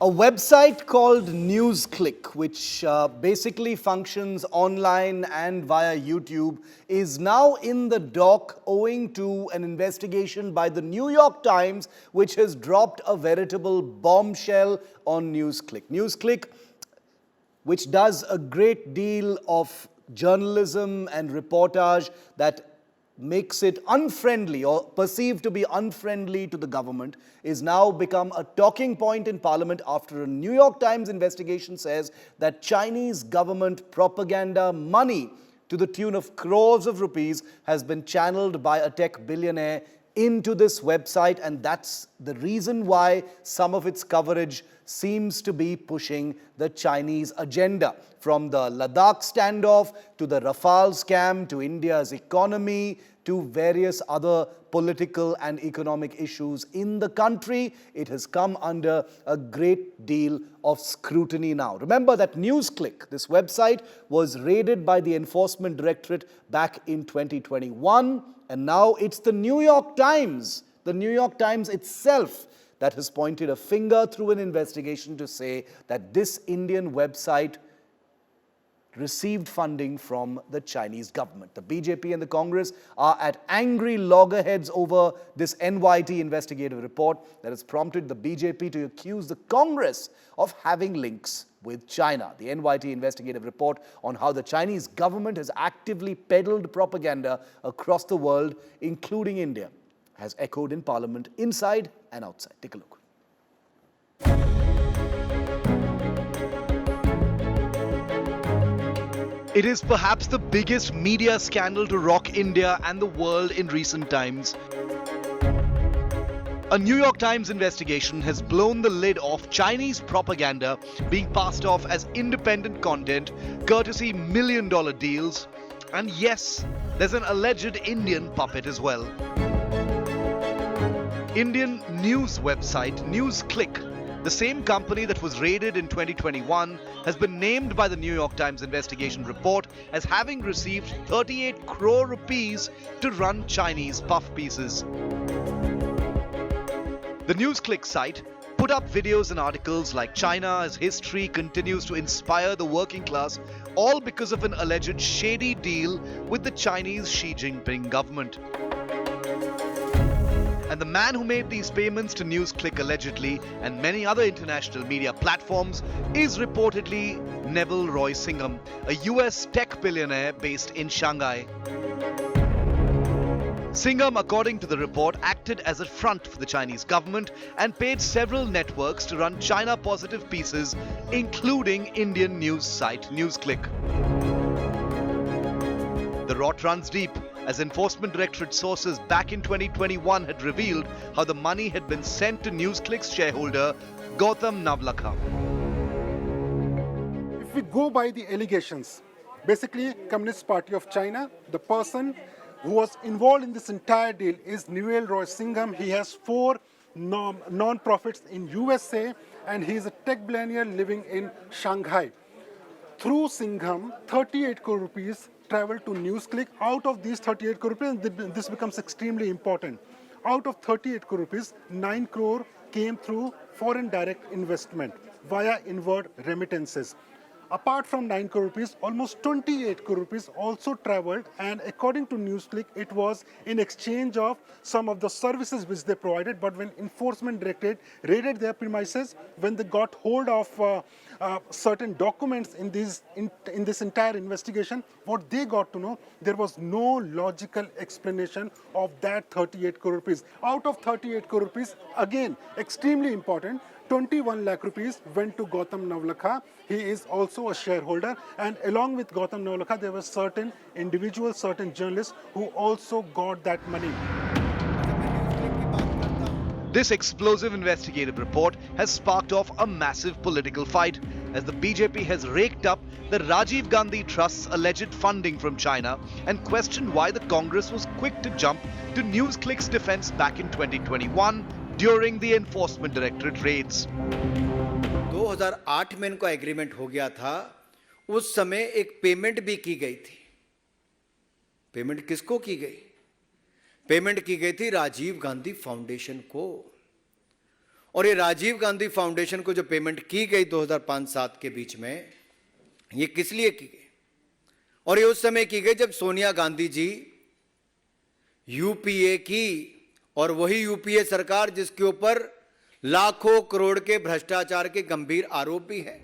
A website called NewsClick, which basically functions online and via YouTube, is now in the dock owing to an investigation by the New York Times, which has dropped a veritable bombshell on NewsClick. NewsClick, which does a great deal of journalism and reportage that makes it unfriendly or perceived to be unfriendly to the government, is now become a talking point in Parliament after a New York Times investigation says that Chinese government propaganda money to the tune of crores of rupees has been channeled by a tech billionaire into this website, and that's the reason why some of its coverage seems to be pushing the Chinese agenda. From the Ladakh standoff to the Rafale scam to India's economy to various other political and economic issues in the country, it has come under a great deal of scrutiny now. Remember that NewsClick, this website, was raided by the Enforcement Directorate back in 2021, and now it's the New York Times itself, that has pointed a finger through an investigation to say that this Indian website received funding from the Chinese government. The BJP and the Congress are at angry loggerheads over this NYT investigative report that has prompted the BJP to accuse the Congress of having links with China. The NYT investigative report on how the Chinese government has actively peddled propaganda across the world, including India, has echoed in Parliament inside and outside. Take a look. It is perhaps the biggest media scandal to rock India and the world in recent times. A New York Times investigation has blown the lid off Chinese propaganda being passed off as independent content, courtesy million-dollar deals. And yes, there's an alleged Indian puppet as well. Indian news website NewsClick, the same company that was raided in 2021, has been named by the New York Times investigation report as having received 38 crore rupees to run Chinese puff pieces. The NewsClick site put up videos and articles like China's history continues to inspire the working class, all because of an alleged shady deal with the Chinese Xi Jinping government. And the man who made these payments to NewsClick allegedly and many other international media platforms is reportedly Neville Roy Singham, a US tech billionaire based in Shanghai. Singham, according to the report, acted as a front for the Chinese government and paid several networks to run China-positive pieces, including Indian news site NewsClick. The rot runs deep, as Enforcement Directorate sources back in 2021 had revealed how the money had been sent to NewsClick's shareholder, Gautam Navlakha. If we go by the allegations, basically Communist Party of China, the person who was involved in this entire deal is Neville Roy Singham. He has 4 non-profits in USA and he is a tech billionaire living in Shanghai. Through Singham, 38 crore rupees traveled to NewsClick. Out of these 38 crore rupees, this becomes extremely important. Out of 38 crore rupees, 9 crore came through foreign direct investment via inward remittances. Apart from 9 crore rupees, almost 28 crore rupees also traveled, and according to NewsClick, it was in exchange of some of the services which they provided. But when Enforcement Directorate raided their premises, when they got hold of certain documents in this entire investigation, what they got to know, there was no logical explanation of that 38 crore rupees. Out of 38 crore rupees, again, extremely important, 21 lakh rupees went to Gautam Navlakha. He is also a shareholder, and along with Gautam Navlakha, there were certain individuals, certain journalists who also got that money. This explosive investigative report has sparked off a massive political fight, as the BJP has raked up the Rajiv Gandhi Trust's alleged funding from China and questioned why the Congress was quick to jump to NewsClick's defense back in 2021 during the Enforcement Directorate raids. 2008 में इनका agreement हो गया था, उस समय एक payment भी की गई थी। पेमेंट किसको की गई? पेमेंट की गई थी राजीव गांधी फाउंडेशन को। और ये राजीव गांधी फाउंडेशन को जो पेमेंट की गई 2005-7 के बीच में, ये किस लिए की गई? और ये उस समय की गई जब सोनिया गांधी जी यूपीए की, और वही यूपीए सरकार जिसके ऊपर लाखों करोड़ के भ्रष्टाचार के गंभीर आरोप भी है।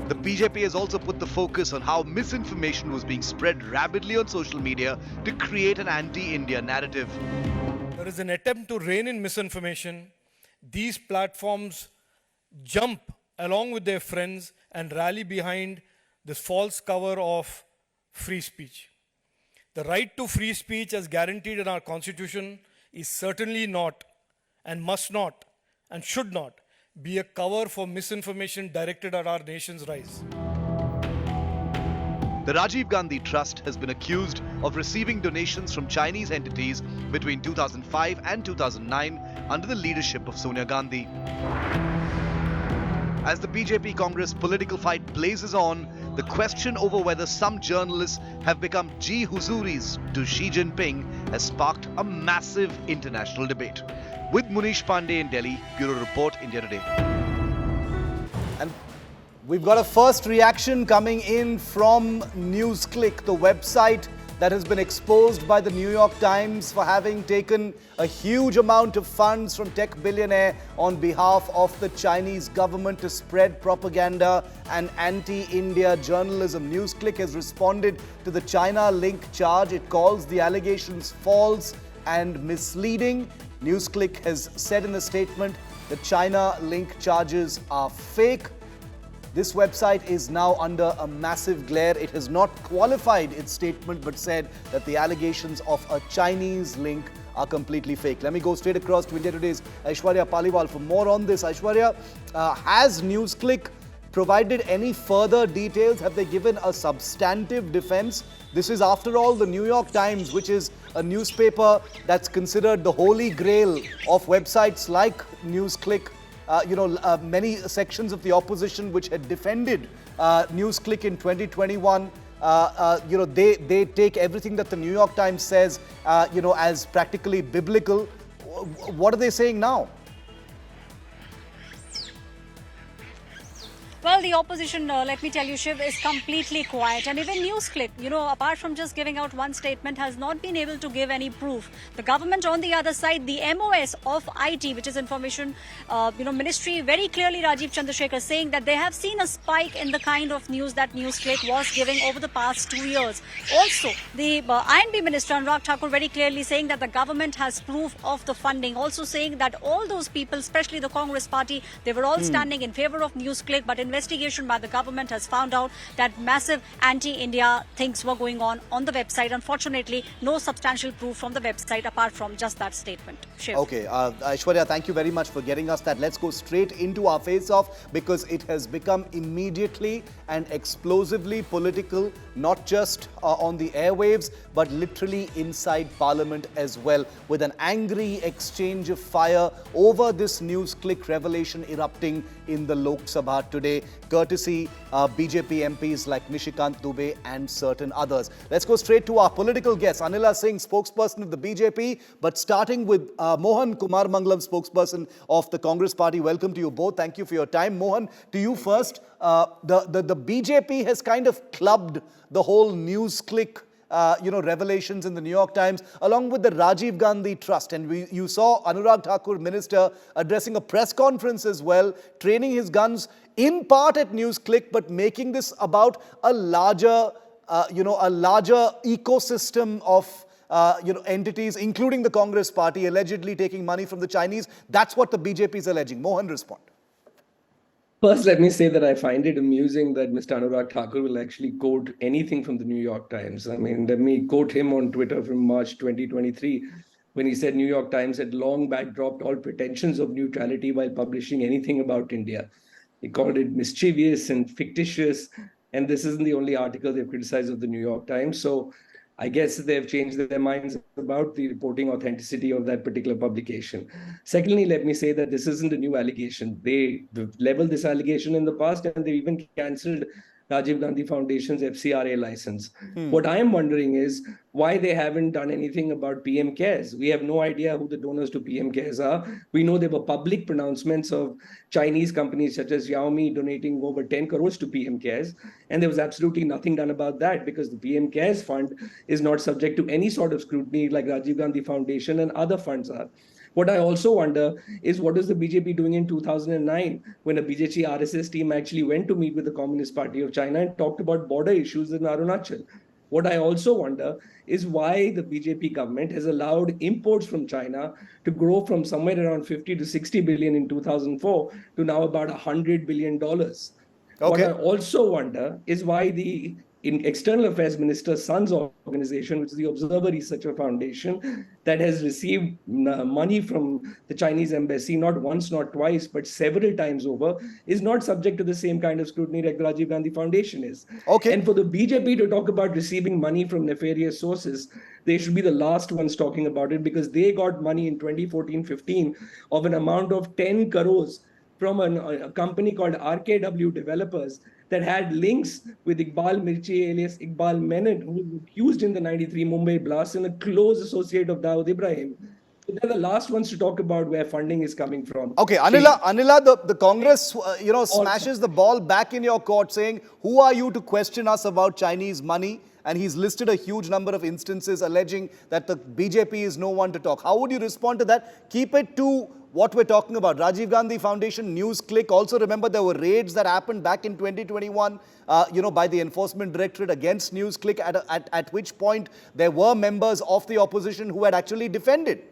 The BJP has also put the focus on how misinformation was being spread rapidly on social media to create an anti-India narrative. There is an attempt to rein in misinformation. These platforms jump along with their friends and rally behind this false cover of free speech. The right to free speech as guaranteed in our constitution is certainly not and must not and should not be a cover for misinformation directed at our nation's rise. The Rajiv Gandhi Trust has been accused of receiving donations from Chinese entities between 2005 and 2009 under the leadership of Sonia Gandhi. As the BJP Congress political fight blazes on, the question over whether some journalists have become Ji Huzuris to Xi Jinping has sparked a massive international debate. With Munish Pandey in Delhi, Bureau Report, India Today. And we've got a first reaction coming in from NewsClick, the website that has been exposed by the New York Times for having taken a huge amount of funds from tech billionaire on behalf of the Chinese government to spread propaganda and anti-India journalism. NewsClick has responded to the China link charge. It calls the allegations false and misleading. NewsClick has said in a statement that China link charges are fake. This website is now under a massive glare. It has not qualified its statement but said that the allegations of a Chinese link are completely fake. Let me go straight across to India Today's Aishwarya Paliwal for more on this. Aishwarya, has NewsClick provided any further details? Have they given a substantive defense? This is, after all, the New York Times, which is a newspaper that's considered the holy grail of websites like NewsClick. Many sections of the opposition which had defended NewsClick in 2021, they take everything that the New York Times says, as practically biblical. What are they saying now? Well, the opposition, let me tell you, Shiv, is completely quiet. And even NewsClick, apart from just giving out one statement, has not been able to give any proof. The government on the other side, the MOS of IT, which is Information Ministry, very clearly Rajiv Chandrasekhar saying that they have seen a spike in the kind of news that NewsClick was giving over the past 2 years. Also, the INB Minister Anurag Thakur very clearly saying that the government has proof of the funding. Also saying that all those people, especially the Congress party, they were all standing in favor of NewsClick, but investigation by the government has found out that massive anti-India things were going on the website. Unfortunately, no substantial proof from the website apart from just that statement. Shiv. Okay, Aishwarya, thank you very much for getting us that. Let's go straight into our face-off because it has become immediately and explosively political, not just on the airwaves, but literally inside Parliament as well, with an angry exchange of fire over this NewsClick revelation erupting in the Lok Sabha today, courtesy BJP MPs like Nishikant Dubey and certain others. Let's go straight to our political guest, Anila Singh, spokesperson of the BJP, but starting with Mohan Kumar Mangalam, spokesperson of the Congress Party. Welcome to you both. Thank you for your time. Mohan, to you first. The BJP has kind of clubbed the whole NewsClick revelations in the New York Times, along with the Rajiv Gandhi Trust. And you saw Anurag Thakur, minister, addressing a press conference as well, training his guns in part at NewsClick, but making this about a larger ecosystem of entities, including the Congress Party, allegedly taking money from the Chinese. That's what the BJP is alleging. Mohan, respond. First, let me say that I find it amusing that Mr. Anurag Thakur will actually quote anything from the New York Times. I mean, let me quote him on Twitter from March 2023, when he said New York Times had long back dropped all pretensions of neutrality while publishing anything about India. He called it mischievous and fictitious. And this isn't the only article they've criticized of the New York Times. So I guess they've changed their minds about the reporting authenticity of that particular publication. Secondly, let me say that this isn't a new allegation. They leveled this allegation in the past, and they even cancelled Rajiv Gandhi Foundation's FCRA license. What I am wondering is why they haven't done anything about PM Cares. We have no idea who the donors to PM Cares are. We know there were public pronouncements of Chinese companies such as Xiaomi donating over 10 crores to PM Cares. And there was absolutely nothing done about that because the PM Cares fund is not subject to any sort of scrutiny like Rajiv Gandhi Foundation and other funds are. What I also wonder is what is the BJP doing in 2009 when a BJP RSS team actually went to meet with the Communist Party of China and talked about border issues in Arunachal. What I also wonder is why the BJP government has allowed imports from China to grow from somewhere around 50 to 60 billion in 2004 to now about $100 billion. What I also wonder is why the External Affairs Minister's son's organization, which is the Observer Researcher Foundation, that has received money from the Chinese embassy, not once, not twice, but several times over, is not subject to the same kind of scrutiny like the Rajiv Gandhi Foundation is. Okay. And for the BJP to talk about receiving money from nefarious sources, they should be the last ones talking about it because they got money in 2014-15 of an amount of 10 crores from a company called RKW Developers that had links with Iqbal Mirchi alias Iqbal Menon, who was accused in the 93 Mumbai blast and a close associate of Dawood Ibrahim. So they're the last ones to talk about where funding is coming from. Okay, Anila, the Congress, smashes the ball back in your court saying, who are you to question us about Chinese money? And he's listed a huge number of instances alleging that the BJP is no one to talk. How would you respond to that? Keep it to what we're talking about. Rajiv Gandhi Foundation, NewsClick. Also remember there were raids that happened back in 2021, by the Enforcement Directorate against NewsClick, at which point there were members of the opposition who had actually defended.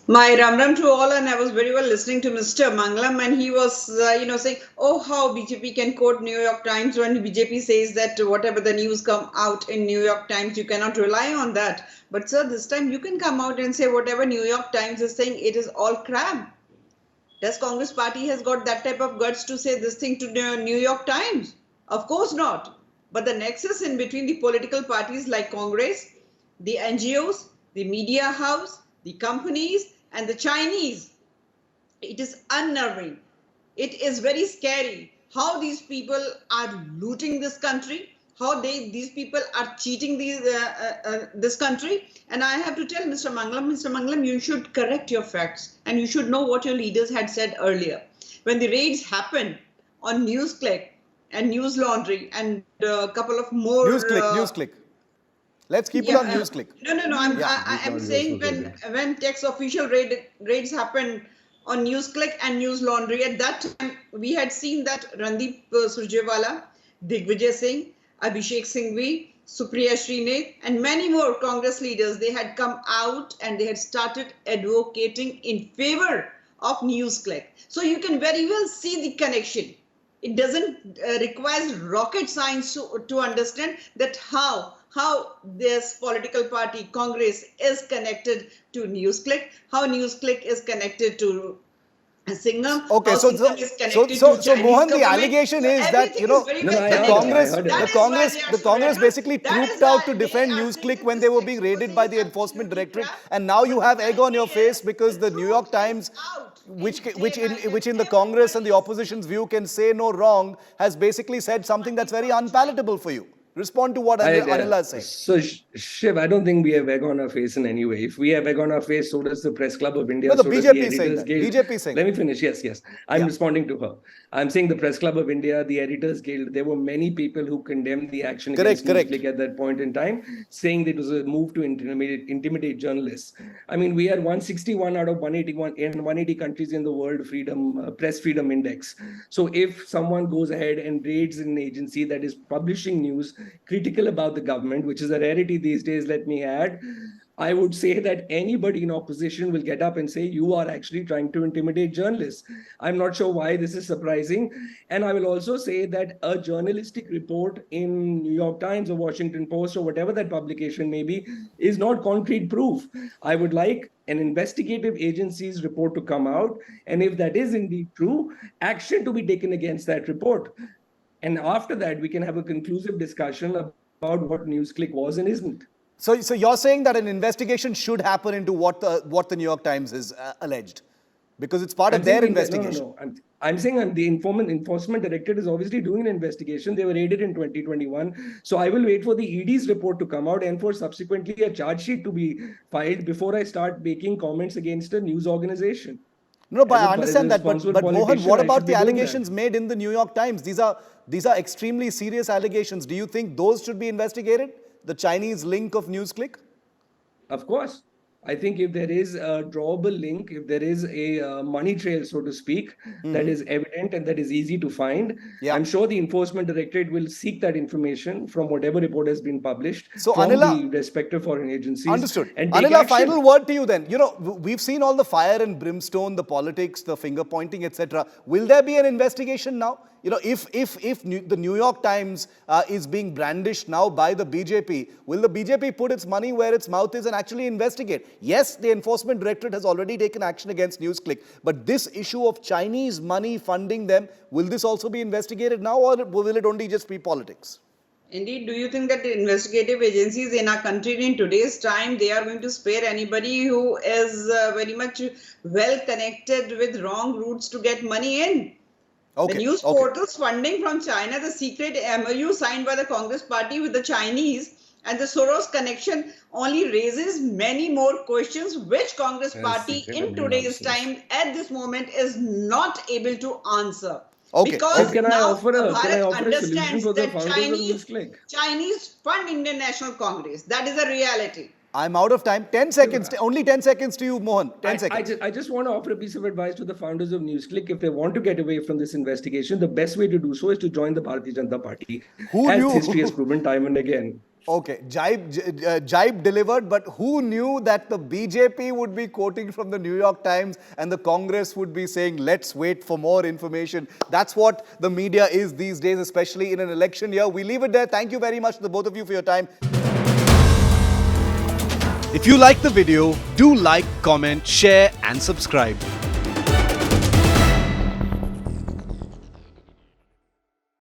My Ram Ram to all, and I was very well listening to Mr. Mangalam, and he was, saying, oh, how BJP can quote New York Times when BJP says that whatever the news come out in New York Times, you cannot rely on that. But sir, this time you can come out and say whatever New York Times is saying, it is all crap. Does Congress party has got that type of guts to say this thing to the New York Times? Of course not. But the nexus in between the political parties like Congress, the NGOs, the media house, the companies, and the Chinese, it is unnerving. It is very scary how these people are looting this country, how these people are cheating this country. And I have to tell Mr. Mangalam, you should correct your facts and you should know what your leaders had said earlier. When the raids happened on NewsClick and News Laundry and a couple of more... NewsClick. Let's keep it on NewsClick. No. I'm saying when Tech's official raids happened on NewsClick and News Laundry, at that time we had seen that Randeep Surjewala, Digvijay Singh, Abhishek Singhvi, Supriya Srinath, and many more Congress leaders, they had come out and they had started advocating in favor of NewsClick. So you can very well see the connection. It doesn't require rocket science to understand that how this political party, Congress, is connected to NewsClick, how NewsClick is connected to Singham. Okay, so Mohan, the allegation is that, the Congress basically trooped out to defend NewsClick when they were being raided by the Enforcement Directorate, and now you have egg on your face because the New York Times, which in the Congress and the opposition's view can say no wrong, has basically said something that's very unpalatable for you. Respond to what Anila is saying. So, Shiv, I don't think we have egg on our face in any way. If we have egg on our face, so does the Press Club of India. No, the so BJP does the saying Editors that. Guild. BJP saying Let me finish. Yes. I'm responding to her. I'm saying the Press Club of India, the Editors Guild, there were many people who condemned the action against NewsClick at that point in time, saying that it was a move to intimidate journalists. I mean, we are 161 out of 181 in 180 countries in the world press freedom index. So if someone goes ahead and raids an agency that is publishing news critical about the government, which is a rarity these days, let me add, I would say that anybody in opposition will get up and say, you are actually trying to intimidate journalists. I'm not sure why this is surprising. And I will also say that a journalistic report in New York Times or Washington Post or whatever that publication may be is not concrete proof. I would like an investigative agency's report to come out. And if that is indeed true, action to be taken against that report. And after that, we can have a conclusive discussion about what NewsClick was and isn't. So you're saying that an investigation should happen into what the New York Times is alleged, because it's part of I'm their saying investigation. No. I'm saying the enforcement directorate is obviously doing an investigation. They were raided in 2021. So I will wait for the ED's report to come out and for subsequently a charge sheet to be filed before I start making comments against a news organization. No, but As a- I understand as a that. But responsible Mohan, politician, what I about should the be doing that. allegations made in the New York Times? These are extremely serious allegations. Do you think those should be investigated? The Chinese link of NewsClick? Of course. I think if there is a drawable link, if there is a money trail, so to speak, that is evident and that is easy to find, Yeah. I'm sure the enforcement directorate will seek that information from whatever report has been published So, from Anila- the respective foreign agencies. Understood. And take Anila, action. final word to you then. You know, we've seen all the fire and brimstone, the politics, the finger pointing, etc. Will there be an investigation now? You know, if the New York Times is being brandished now by the BJP, will the BJP put its money where its mouth is and actually investigate? Yes, the Enforcement Directorate has already taken action against NewsClick, but this issue of Chinese money funding them, will this also be investigated now, or will it only just be politics? Indeed, do you think that the investigative agencies in our country in today's time, they are going to spare anybody who is very much well connected with wrong routes to get money in? Okay, The news okay. portals funding from China, the secret MOU signed by the Congress party with the Chinese, and the Soros connection only raises many more questions, which Congress party secret in MOU today's nonsense. time at this moment is not able to answer. Okay, Because okay. Can I now offer a Bharat solution understands for the that founders of NewsClick? Chinese fund Indian National Congress. That is a reality. I'm out of time. 10 seconds, only 10 seconds to you, Mohan. 10 seconds. I just want to offer a piece of advice to the founders of NewsClick. If they want to get away from this investigation, the best way to do so is to join the Bharatiya Janata Party. Who as knew? history has proven time and again. Okay, jibe delivered, but who knew that the BJP would be quoting from the New York Times and the Congress would be saying, let's wait for more information. That's what the media is these days, especially in an election year. We leave it there. Thank you very much to the both of you for your time. If you like the video, do like, comment, share and subscribe.